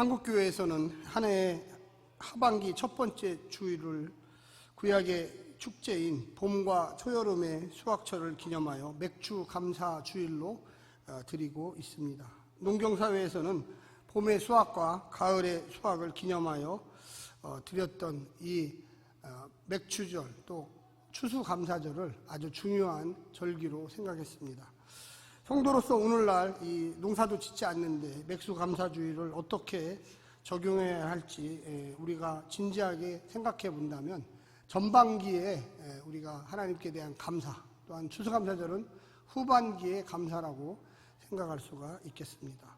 한국교회에서는 한 해 하반기 첫 번째 주일을 구약의 축제인 봄과 초여름의 수확철을 기념하여 맥주 감사 주일로 드리고 있습니다. 농경사회에서는 봄의 수확과 가을의 수확을 기념하여 드렸던 이 맥주절 또 추수감사절을 아주 중요한 절기로 생각했습니다. 성도로서 오늘날 이 농사도 짓지 않는데 맥수감사주의를 어떻게 적용해야 할지 우리가 진지하게 생각해 본다면 전반기에 우리가 하나님께 대한 감사, 또한 추수감사절은 후반기의 감사라고 생각할 수가 있겠습니다.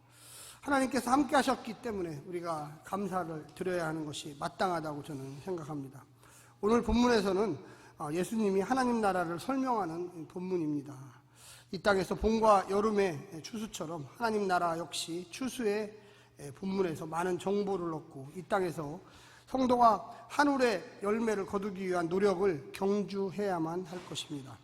하나님께서 함께 하셨기 때문에 우리가 감사를 드려야 하는 것이 마땅하다고 저는 생각합니다. 오늘 본문에서는 예수님이 하나님 나라를 설명하는 본문입니다. 이 땅에서 봄과 여름의 추수처럼 하나님 나라 역시 추수의 본문에서 많은 정보를 얻고 이 땅에서 성도가 한올의 열매를 거두기 위한 노력을 경주해야만 할 것입니다.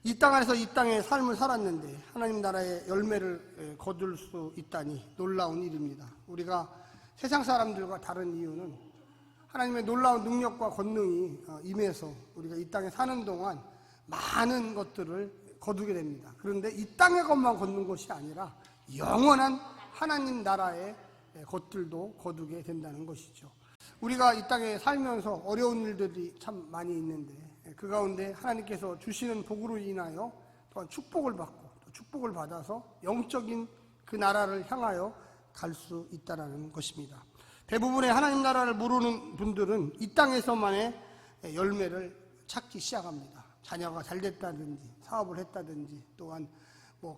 이 땅 안에서 이 땅의 삶을 살았는데 하나님 나라의 열매를 거둘 수 있다니 놀라운 일입니다. 우리가 세상 사람들과 다른 이유는 하나님의 놀라운 능력과 권능이 임해서 우리가 이 땅에 사는 동안 많은 것들을 거두게 됩니다. 그런데 이 땅의 것만 거두는 것이 아니라 영원한 하나님 나라의 것들도 거두게 된다는 것이죠. 우리가 이 땅에 살면서 어려운 일들이 참 많이 있는데 그 가운데 하나님께서 주시는 복으로 인하여 또한 축복을 받고 또 축복을 받아서 영적인 그 나라를 향하여 갈 수 있다는 것입니다. 대부분의 하나님 나라를 모르는 분들은 이 땅에서만의 열매를 찾기 시작합니다. 자녀가 잘 됐다든지 사업을 했다든지 또한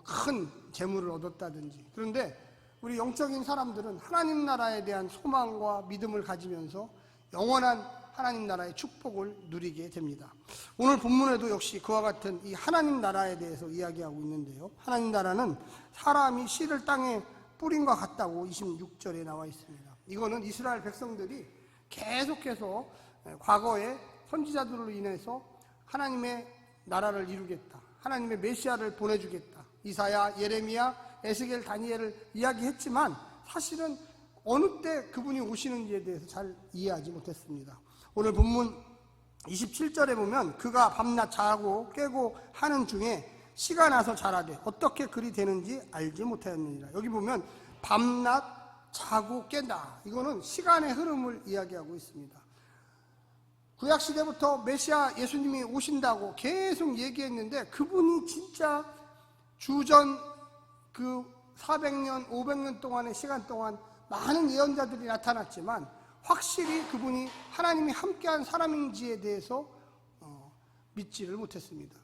큰 재물을 얻었다든지. 그런데 우리 영적인 사람들은 하나님 나라에 대한 소망과 믿음을 가지면서 영원한 하나님 나라의 축복을 누리게 됩니다. 오늘 본문에도 역시 그와 같은 이 하나님 나라에 대해서 이야기하고 있는데요. 하나님 나라는 사람이 씨를 땅에 뿌린과 같다고 26절에 나와 있습니다. 이거는 이스라엘 백성들이 계속해서 과거에 선지자들로 인해서 하나님의 나라를 이루겠다, 하나님의 메시아를 보내주겠다, 이사야, 예레미야, 에스겔, 다니엘을 이야기했지만 사실은 어느 때 그분이 오시는지에 대해서 잘 이해하지 못했습니다. 오늘 본문 27절에 보면 그가 밤낮 자고 깨고 하는 중에 씨가 나서 자라되 어떻게 그리 되는지 알지 못하였느니라. 여기 보면 밤낮 자고 깬다, 이거는 시간의 흐름을 이야기하고 있습니다. 구약시대부터 메시아 예수님이 오신다고 계속 얘기했는데 그분이 진짜 주전 그 400년, 500년 동안의 시간 동안 많은 예언자들이 나타났지만 확실히 그분이 하나님이 함께한 사람인지에 대해서 믿지를 못했습니다.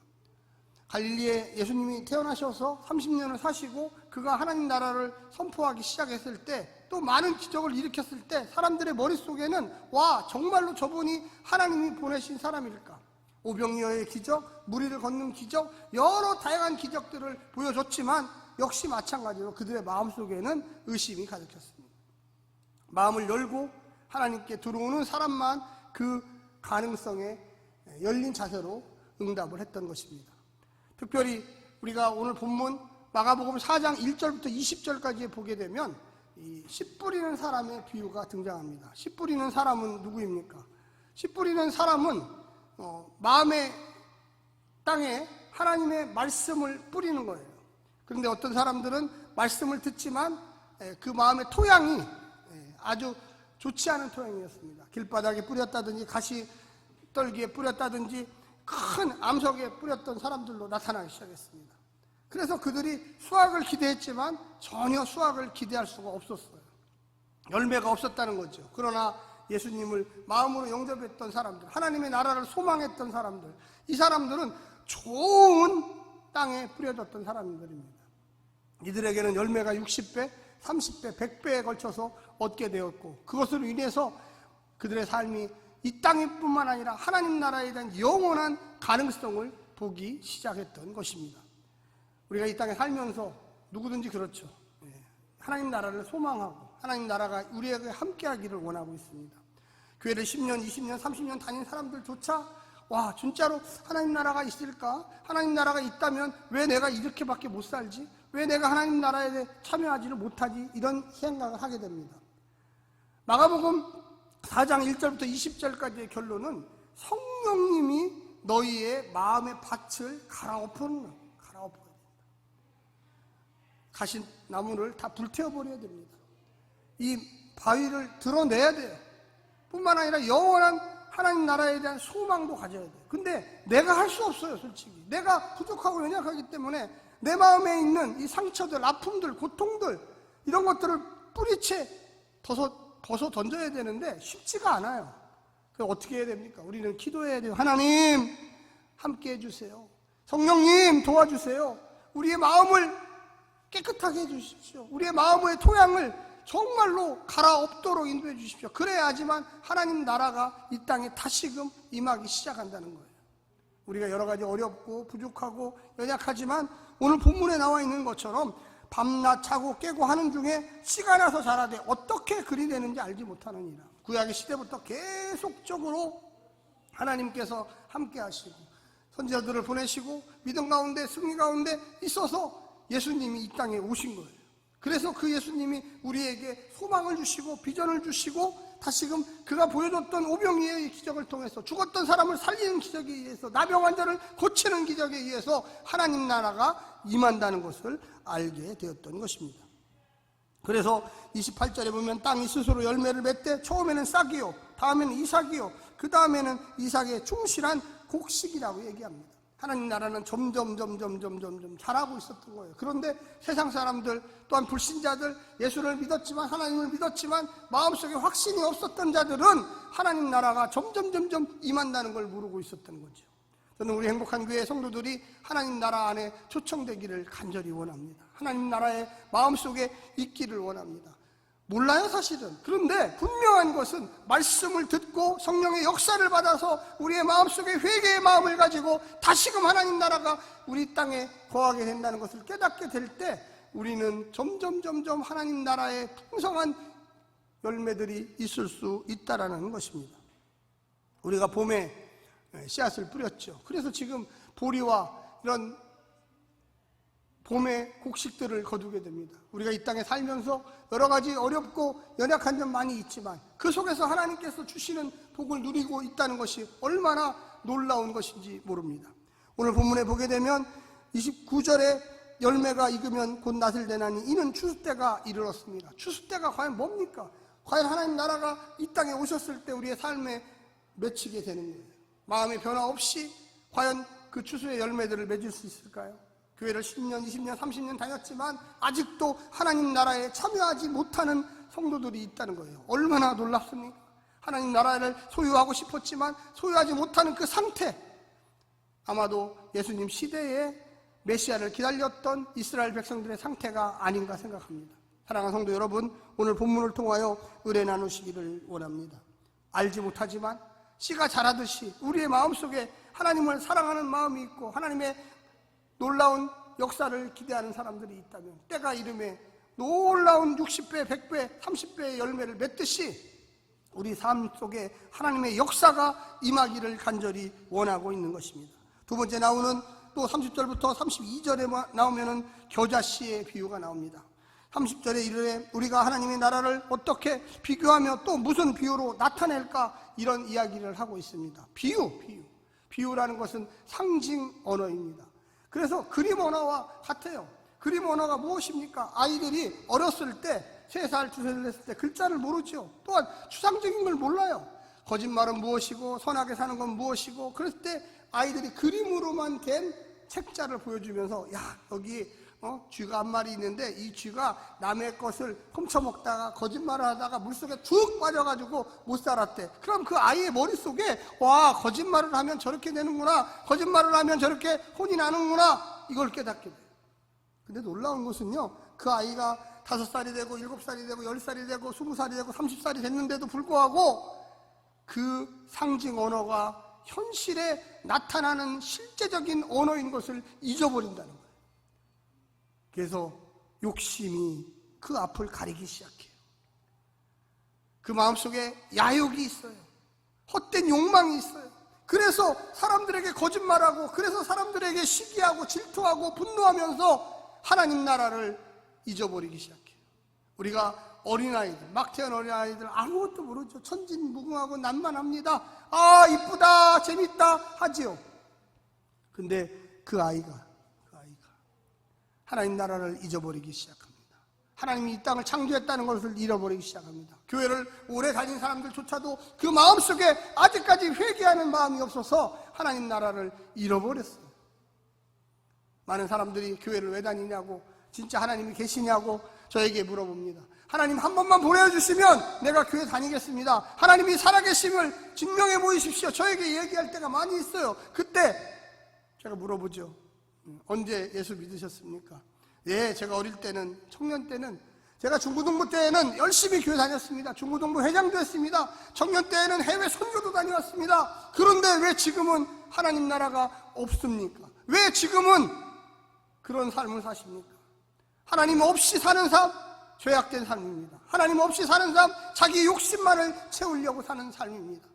갈릴리에 예수님이 태어나셔서 30년을 사시고 그가 하나님 나라를 선포하기 시작했을 때 또 많은 기적을 일으켰을 때 사람들의 머릿속에는 와, 정말로 저분이 하나님이 보내신 사람일까? 오병이어의 기적, 무리를 걷는 기적, 여러 다양한 기적들을 보여줬지만 역시 마찬가지로 그들의 마음속에는 의심이 가득했습니다. 마음을 열고 하나님께 들어오는 사람만 그 가능성에 열린 자세로 응답을 했던 것입니다. 특별히 우리가 오늘 본문 마가복음 4장 1절부터 20절까지 보게 되면 이 씨 뿌리는 사람의 비유가 등장합니다. 씨 뿌리는 사람은 누구입니까? 씨 뿌리는 사람은 마음의 땅에 하나님의 말씀을 뿌리는 거예요. 그런데 어떤 사람들은 말씀을 듣지만 그 마음의 토양이 아주 좋지 않은 토양이었습니다. 길바닥에 뿌렸다든지 가시떨기에 뿌렸다든지 큰 암석에 뿌렸던 사람들로 나타나기 시작했습니다. 그래서 그들이 수확을 기대했지만 전혀 수확을 기대할 수가 없었어요. 열매가 없었다는 거죠. 그러나 예수님을 마음으로 영접했던 사람들, 하나님의 나라를 소망했던 사람들, 이 사람들은 좋은 땅에 뿌려졌던 사람들입니다. 이들에게는 열매가 60배, 30배, 100배에 걸쳐서 얻게 되었고 그것으로 인해서 그들의 삶이 이 땅뿐만 아니라 하나님 나라에 대한 영원한 가능성을 보기 시작했던 것입니다. 우리가 이 땅에 살면서 누구든지 그렇죠. 하나님 나라를 소망하고 하나님 나라가 우리에게 함께하기를 원하고 있습니다. 교회를 10년, 20년, 30년 다닌 사람들조차 와, 진짜로 하나님 나라가 있을까? 하나님 나라가 있다면 왜 내가 이렇게밖에 못 살지? 왜 내가 하나님 나라에 참여하지를 못하지? 이런 생각을 하게 됩니다. 마가복음 4장 1절부터 20절까지의 결론은 성령님이 너희의 마음의 밭을 갈아엎어야 된다. 가신 나무를 다 불태워버려야 됩니다. 이 바위를 드러내야 돼요. 뿐만 아니라 영원한 하나님 나라에 대한 소망도 가져야 돼요. 근데 내가 할 수 없어요, 솔직히. 내가 부족하고 연약하기 때문에 내 마음에 있는 이 상처들, 아픔들, 고통들, 이런 것들을 뿌리채 벗어 던져야 되는데 쉽지가 않아요. 그럼 어떻게 해야 됩니까? 우리는 기도해야 돼요. 하나님, 함께 해주세요. 성령님, 도와주세요. 우리의 마음을 깨끗하게 해주십시오. 우리의 마음의 토양을 정말로 갈아엎도록 인도해 주십시오. 그래야지만 하나님 나라가 이 땅에 다시금 임하기 시작한다는 거예요. 우리가 여러 가지 어렵고 부족하고 연약하지만 오늘 본문에 나와 있는 것처럼 밤낮 자고 깨고 하는 중에 씨가 나서 자라되 어떻게 그리 되는지 알지 못하느니라. 구약의 시대부터 계속적으로 하나님께서 함께 하시고 선지자들을 보내시고 믿음 가운데 승리 가운데 있어서 예수님이 이 땅에 오신 거예요. 그래서 그 예수님이 우리에게 소망을 주시고 비전을 주시고 다시금 그가 보여줬던 오병이의 기적을 통해서 죽었던 사람을 살리는 기적에 의해서 나병 환자를 고치는 기적에 의해서 하나님 나라가 임한다는 것을 알게 되었던 것입니다. 그래서 28절에 보면 땅이 스스로 열매를 맺되 처음에는 싹이요, 다음에는 이삭이요, 그 다음에는 이삭의 충실한 곡식이라고 얘기합니다. 하나님 나라는 점점 자라고 있었던 거예요. 그런데 세상 사람들 또한 불신자들, 예수를 믿었지만 하나님을 믿었지만 마음속에 확신이 없었던 자들은 하나님 나라가 점점 임한다는 걸 모르고 있었던 거죠. 저는 우리 행복한 교회 성도들이 하나님 나라 안에 초청되기를 간절히 원합니다. 하나님 나라의 마음속에 있기를 원합니다. 몰라요, 사실은. 그런데 분명한 것은 말씀을 듣고 성령의 역사를 받아서 우리의 마음속에 회개의 마음을 가지고 다시금 하나님 나라가 우리 땅에 거하게 된다는 것을 깨닫게 될 때 우리는 점점 하나님 나라의 풍성한 열매들이 있을 수 있다라는 것입니다. 우리가 봄에 씨앗을 뿌렸죠. 그래서 지금 보리와 이런 봄의 곡식들을 거두게 됩니다. 우리가 이 땅에 살면서 여러 가지 어렵고 연약한 점 많이 있지만 그 속에서 하나님께서 주시는 복을 누리고 있다는 것이 얼마나 놀라운 것인지 모릅니다. 오늘 본문에 보게 되면 29절에 열매가 익으면 곧 낫을 되나니 이는 추수때가 이르렀습니다. 추수때가 과연 뭡니까? 과연 하나님 나라가 이 땅에 오셨을 때 우리의 삶에 맺히게 되는 거예요. 마음의 변화 없이 과연 그 추수의 열매들을 맺을 수 있을까요? 교회를 10년, 20년, 30년 다녔지만 아직도 하나님 나라에 참여하지 못하는 성도들이 있다는 거예요. 얼마나 놀랍습니까? 하나님 나라를 소유하고 싶었지만 소유하지 못하는 그 상태, 아마도 예수님 시대에 메시아를 기다렸던 이스라엘 백성들의 상태가 아닌가 생각합니다. 사랑하는 성도 여러분, 오늘 본문을 통하여 은혜 나누시기를 원합니다. 알지 못하지만 씨가 자라듯이 우리의 마음속에 하나님을 사랑하는 마음이 있고 하나님의 놀라운 역사를 기대하는 사람들이 있다면 때가 이름에 놀라운 60배, 100배, 30배의 열매를 맺듯이 우리 삶 속에 하나님의 역사가 임하기를 간절히 원하고 있는 것입니다. 두 번째 나오는 또 30절부터 32절에 나오면은 겨자씨의 비유가 나옵니다. 30절에 이르되 우리가 하나님의 나라를 어떻게 비교하며 또 무슨 비유로 나타낼까, 이런 이야기를 하고 있습니다. 비유라는 것은 상징 언어입니다. 그래서 그림 언어와 같아요. 그림 언어가 무엇입니까? 아이들이 어렸을 때 3살, 2살 됐을 때 글자를 모르죠. 또한 추상적인 걸 몰라요. 거짓말은 무엇이고 선하게 사는 건 무엇이고, 그랬을 때 아이들이 그림으로만 된 책자를 보여주면서 야, 여기 쥐가 한 마리 있는데 이 쥐가 남의 것을 훔쳐먹다가 거짓말을 하다가 물속에 툭 빠져가지고 못 살았대. 그럼 그 아이의 머릿속에 와, 거짓말을 하면 저렇게 되는구나, 거짓말을 하면 저렇게 혼이 나는구나, 이걸 깨닫게 돼요. 근데 놀라운 것은요, 그 아이가 5살이 되고 7살이 되고 10살이 되고 20살이 되고 30살이 됐는데도 불구하고 그 상징 언어가 현실에 나타나는 실제적인 언어인 것을 잊어버린다는 거예요. 그래서 욕심이 그 앞을 가리기 시작해요. 그 마음속에 야욕이 있어요. 헛된 욕망이 있어요. 그래서 사람들에게 거짓말하고, 그래서 사람들에게 시기하고 질투하고 분노하면서 하나님 나라를 잊어버리기 시작해요. 우리가 어린아이들, 막 태어난 어린아이들 아무것도 모르죠. 천진무궁하고 난만합니다. 아, 이쁘다, 재밌다 하지요. 근데 그 아이가 하나님 나라를 잊어버리기 시작합니다. 하나님이 이 땅을 창조했다는 것을 잃어버리기 시작합니다. 교회를 오래 다닌 사람들조차도 그 마음속에 아직까지 회개하는 마음이 없어서 하나님 나라를 잃어버렸어요. 많은 사람들이 교회를 왜 다니냐고, 진짜 하나님이 계시냐고 저에게 물어봅니다. 하나님 한 번만 보내주시면 내가 교회 다니겠습니다. 하나님이 살아계심을 증명해 보이십시오. 저에게 얘기할 때가 많이 있어요. 그때 제가 물어보죠. 언제 예수 믿으셨습니까? 예, 제가 어릴 때는, 청년 때는, 제가 중고등부 때에는 열심히 교회 다녔습니다. 중고등부 회장도 했습니다. 청년 때에는 해외 선교도 다녀왔습니다. 그런데 왜 지금은 하나님 나라가 없습니까? 왜 지금은 그런 삶을 사십니까? 하나님 없이 사는 삶, 죄악된 삶입니다. 하나님 없이 사는 삶, 자기 욕심만을 채우려고 사는 삶입니다.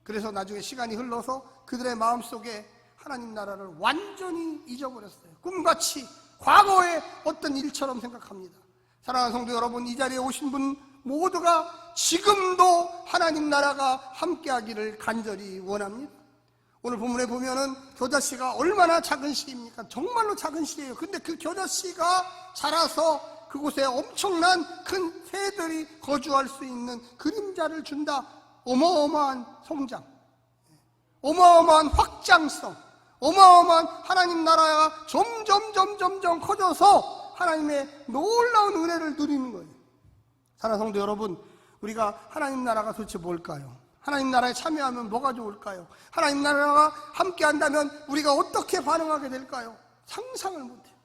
그래서 나중에 시간이 흘러서 그들의 마음속에 하나님 나라를 완전히 잊어버렸어요. 꿈같이 과거의 어떤 일처럼 생각합니다. 사랑하는 성도 여러분, 이 자리에 오신 분 모두가 지금도 하나님 나라가 함께하기를 간절히 원합니다. 오늘 본문에 보면은 겨자씨가 얼마나 작은 씨입니까? 정말로 작은 씨예요. 근데 그 겨자씨가 자라서 그곳에 엄청난 큰 새들이 거주할 수 있는 그림자를 준다. 어마어마한 성장, 어마어마한 확장성, 어마어마한 하나님 나라가 점점 커져서 하나님의 놀라운 은혜를 누리는 거예요. 사랑하는 성도 여러분, 우리가 하나님 나라가 도대체 뭘까요? 하나님 나라에 참여하면 뭐가 좋을까요? 하나님 나라가 함께 한다면 우리가 어떻게 반응하게 될까요? 상상을 못해요.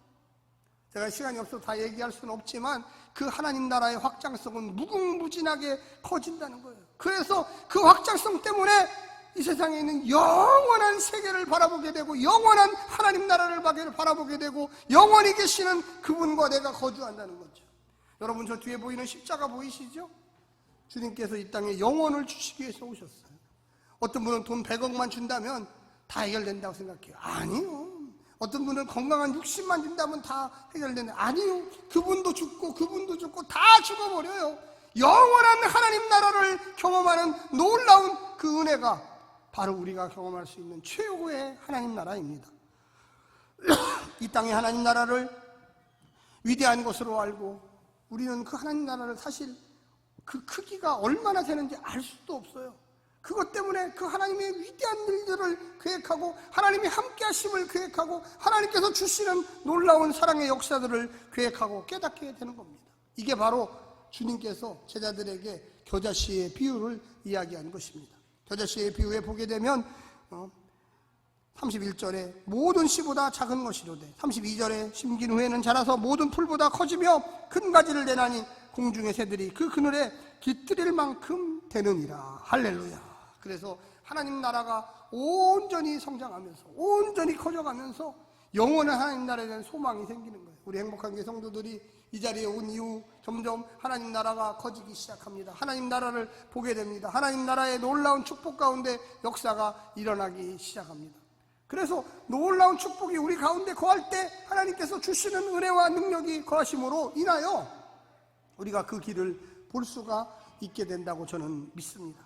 제가 시간이 없어서 다 얘기할 수는 없지만 그 하나님 나라의 확장성은 무궁무진하게 커진다는 거예요. 그래서 그 확장성 때문에 이 세상에 있는 영원한 세계를 바라보게 되고 영원한 하나님 나라를 바라보게 되고 영원히 계시는 그분과 내가 거주한다는 거죠. 여러분, 저 뒤에 보이는 십자가 보이시죠? 주님께서 이 땅에 영혼을 주시기 위해서 오셨어요. 어떤 분은 돈 100억만 준다면 다 해결된다고 생각해요. 아니요. 어떤 분은 건강한 60만 준다면 다 해결된다. 아니요. 그분도 죽고 다 죽어버려요. 영원한 하나님 나라를 경험하는 놀라운 그 은혜가 바로 우리가 경험할 수 있는 최고의 하나님 나라입니다. 이 땅의 하나님 나라를 위대한 것으로 알고 우리는 그 하나님 나라를 사실 그 크기가 얼마나 되는지 알 수도 없어요. 그것 때문에 그 하나님의 위대한 일들을 계획하고 하나님이 함께 하심을 계획하고 하나님께서 주시는 놀라운 사랑의 역사들을 계획하고 깨닫게 되는 겁니다. 이게 바로 주님께서 제자들에게 겨자씨의 비유를 이야기한 것입니다. 겨자씨의 비유에 보게 되면 31절에 모든 씨보다 작은 것이로되 32절에 심긴 후에는 자라서 모든 풀보다 커지며 큰 가지를 내나니 공중의 새들이 그 그늘에 깃들일 만큼 되느니라. 할렐루야. 그래서 하나님 나라가 온전히 성장하면서 온전히 커져가면서 영원한 하나님 나라에 대한 소망이 생기는 거예요. 우리 행복한 교회 성도들이 이 자리에 온 이후 점점 하나님 나라가 커지기 시작합니다. 하나님 나라를 보게 됩니다. 하나님 나라의 놀라운 축복 가운데 역사가 일어나기 시작합니다. 그래서 놀라운 축복이 우리 가운데 거할 때 하나님께서 주시는 은혜와 능력이 거하심으로 인하여 우리가 그 길을 볼 수가 있게 된다고 저는 믿습니다.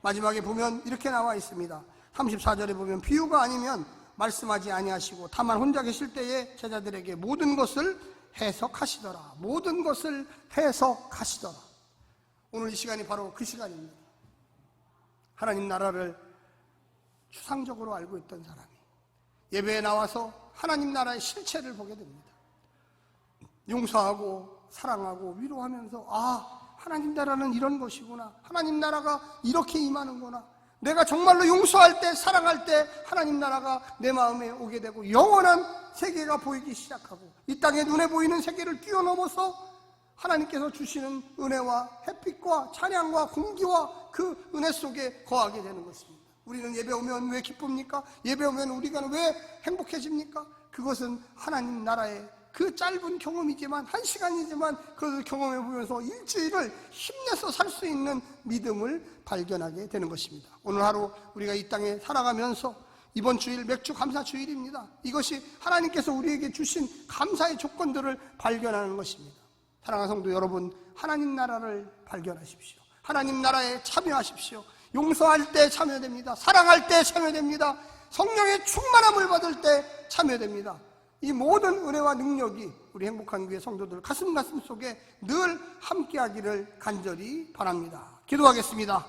마지막에 보면 이렇게 나와 있습니다. 34절에 보면 비유가 아니면 말씀하지 아니하시고 다만 혼자 계실 때에 제자들에게 모든 것을 해석하시더라. 모든 것을 해석하시더라. 오늘 이 시간이 바로 그 시간입니다. 하나님 나라를 추상적으로 알고 있던 사람이 예배에 나와서 하나님 나라의 실체를 보게 됩니다. 용서하고 사랑하고 위로하면서 하나님 나라는 이런 것이구나. 하나님 나라가 이렇게 임하는구나. 내가 정말로 용서할 때 사랑할 때 하나님 나라가 내 마음에 오게 되고 영원한 세계가 보이기 시작하고 이 땅에 눈에 보이는 세계를 뛰어넘어서 하나님께서 주시는 은혜와 햇빛과 찬양과 공기와 그 은혜 속에 거하게 되는 것입니다. 우리는 예배 오면 왜 기쁩니까? 예배 오면 우리가 왜 행복해집니까? 그것은 하나님 나라의 그 짧은 경험이지만 한 시간이지만 그것을 경험해 보면서 일주일을 힘내서 살 수 있는 믿음을 발견하게 되는 것입니다. 오늘 하루 우리가 이 땅에 살아가면서 이번 주일 맥주 감사 주일입니다. 이것이 하나님께서 우리에게 주신 감사의 조건들을 발견하는 것입니다. 사랑하는 성도 여러분, 하나님 나라를 발견하십시오. 하나님 나라에 참여하십시오. 용서할 때 참여됩니다. 사랑할 때 참여됩니다. 성령의 충만함을 받을 때 참여됩니다. 이 모든 은혜와 능력이 우리 행복한 교회 성도들 가슴 속에 늘 함께하기를 간절히 바랍니다. 기도하겠습니다.